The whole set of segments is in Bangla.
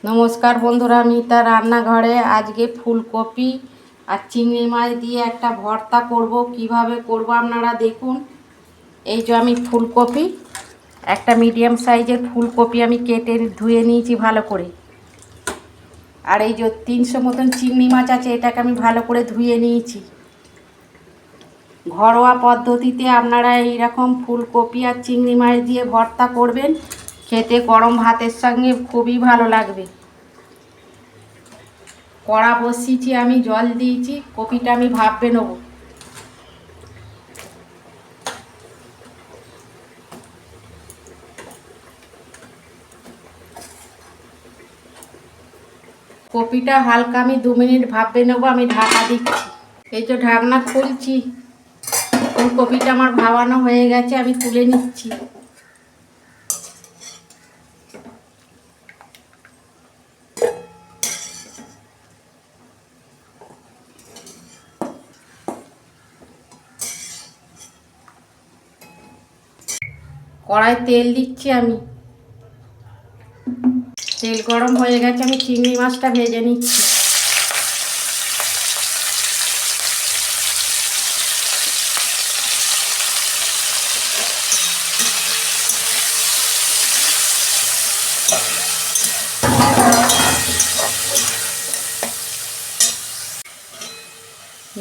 নমস্কার বন্ধুরা, আমি তার রান্নাঘরে আজকে ফুলকপি আর চিংড়ি মাছ দিয়ে একটা ভর্তা করব। কিভাবে করব আপনারা দেখুন। এই যে আমি ফুলকপি, একটা মিডিয়াম সাইজের ফুলকপি আমি কেটে ধুয়ে নিয়েছি ভালো করে। আর এই যে 300 মতন চিংড়ি মাছ আছে, এটাকে আমি ভালো করে ধুয়ে নিয়েছি। ঘরোয়া পদ্ধতিতে আপনারা এইরকম ফুলকপি আর চিংড়ি মাছ দিয়ে ভর্তা করবেন, খেতে গরম ভাতের সঙ্গে খুবই ভালো লাগবে। কড়া বসিয়েছি, আমি জল দিয়েছি, কপিটা আমি ভাপে নেব। কপিটা হালকা আমি 2 মিনিট ভাপে নেব। আমি ঢাকা দিচ্ছি। এই যে ঢাকনা খুলছি, ফুলকপিটা আমার ভাবানো হয়ে গেছে, আমি তুলে নিচ্ছি। কড়াই তেল দিচ্ছি আমি। তেল গরম হয়ে গেছে, আমি চিংড়ি মাছটা ভেজে নিচ্ছি।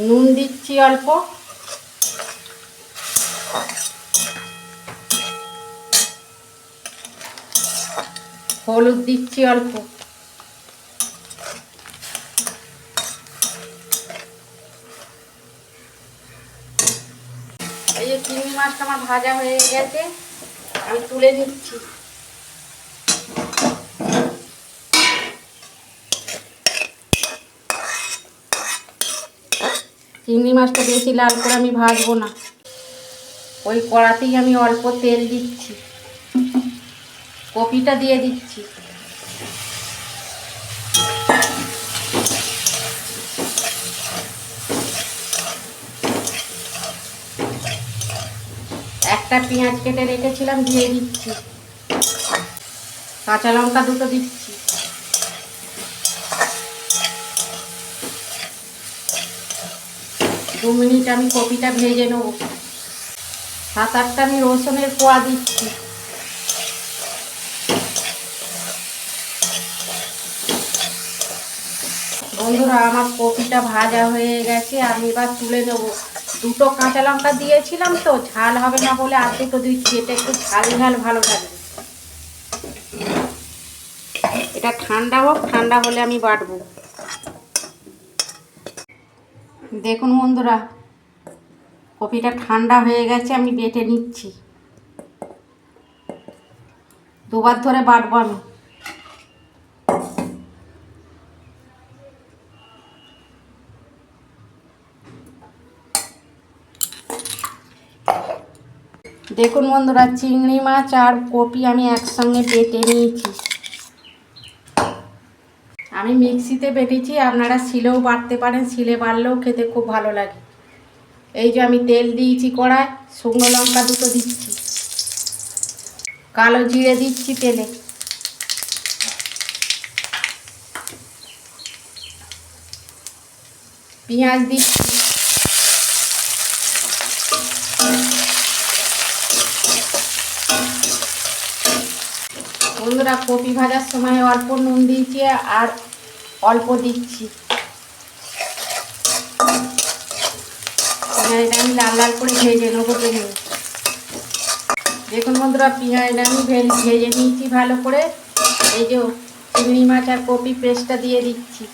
নুন দিচ্ছি অল্প, হলুদ দিচ্ছি অল্প, এই যে চিংড়ি মাছটা আমার ভাজা হয়ে গেছে, আমি তুলে নিচ্ছি। চিংড়ি মাছটা বেশি লাল করে আমি ভাজবো না, ওই কড়াতেই আমি অল্প তেল দিচ্ছি, কপিটা দিয়ে দিচ্ছি। একটা পেঁয়াজ কেটে রেখেছিলাম, দিয়ে দিচ্ছি। কাঁচা লঙ্কা দুটো দিচ্ছি। দু মিনিট আমি কপিটা ভেজে নেব। 7-8টা আমি রসুনের কোয়া দিচ্ছি। বন্ধুরা, আমার কপিটা ভাজা হয়ে গেছে, আমি এবার তুলে নেব। দুটো কাঁচা লঙ্কা দিয়েছিলাম তো, ঝাল হবে না বলে আর দুটো দিচ্ছি। এটা একটু ঝাল ঝাল ভালো লাগবে। এটা ঠান্ডা হোক, ঠান্ডা হলে আমি বাটবো। দেখুন বন্ধুরা, কপিটা ঠান্ডা হয়ে গেছে, আমি বেটে নিচ্ছি। দুবার ধরে বাটবো আমি। দেখুন বন্ধুরা, চিংড়ি মাছ আর কপি আমি একসঙ্গে বেটে নিয়েছি। আমি মিক্সিতে বেটেছি, আপনারা শিলেও বাটতে পারেন, শিলে বাটলেও খেতে খুব ভালো লাগে। এই যে আমি তেল দিয়েছি কড়ায়, শুকনো লঙ্কা দুটো দিচ্ছি, কালো জিরে দিচ্ছি তেলে, পেঁয়াজ দিচ্ছি, বন্ধুরা কপি ভাজার সময় অল্প নুন দিয়েছি আর অল্প দিচ্ছি। পেঁয়াজটা আমি লাল লাল করে ভেজে নেবো। দেখুন বন্ধুরা, পেঁয়াজটা আমি ভেজে নিয়েছি ভালো করে। এই যে চিংড়ি মাছ আর কপি পেস্টটা দিয়ে দিচ্ছি।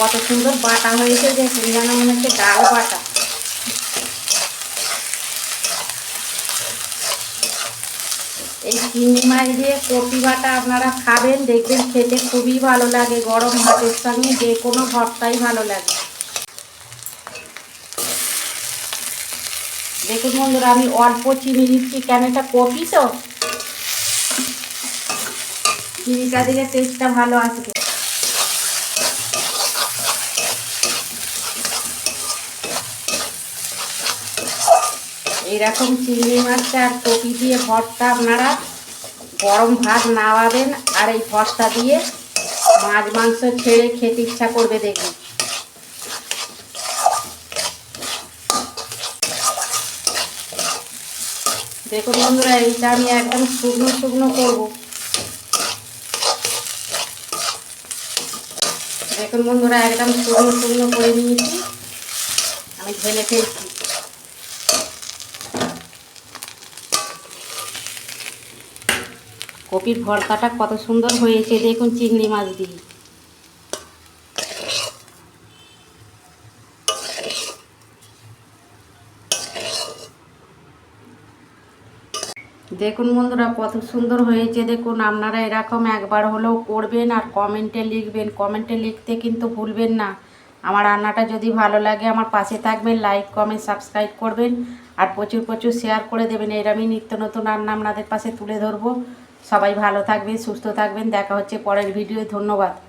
কত সুন্দর বাটা হয়েছে, দেখুন যেন মনে হচ্ছে ডাল বাটা। এই চিংড়ি মাছ দিয়ে কপি বাটা আপনারা খাবেন, দেখবেন খেতে খুবই ভালো লাগে। গরম ভাতের সঙ্গে যে কোনো ভর্তাই ভালো লাগে। দেখুন বন্ধুরা, আমি অল্প চিনি দিচ্ছি, কেন এটা কপি তো, চিনিটা দিলে টেস্টটা ভালো আসবে। এইরকম চিংড়ি মাছটা আর কপি দিয়ে ভর্তা আপনারা গরম ভাত নামাবেন আর এই ভর্তা দিয়ে মাছ মাংস ছেড়ে খেতে ইচ্ছা করবে দেখুন। দেখুন বন্ধুরা, এইটা আমি একদম শুকনো শুকনো করব। দেখুন বন্ধুরা, একদম শুকনো শুকনো করে নিয়েছি, আমি ঢেলে ফেলছি। কপির ভর্তাটা কত সুন্দর হয়েছে দেখুন চিংড়ি মাছ দিয়ে। দেখুন বন্ধুরা কত সুন্দর হয়েছে দেখুন। আপনারা এরকম একবার হলেও করবেন আর কমেন্টে লিখবেন। কমেন্টে লিখতে কিন্তু ভুলবেন না। আমার রান্নাটা যদি ভালো লাগে আমার পাশে থাকবেন, লাইক কমেন্ট সাবস্ক্রাইব করবেন আর প্রচুর প্রচুর শেয়ার করে দেবেন। এর আমি নিত্য নতুন রান্না আপনাদের পাশে তুলে ধরবো। সবাই ভালো থাকবেন, সুস্থ থাকবেন। দেখা হচ্ছে পরের ভিডিও। ধন্যবাদ।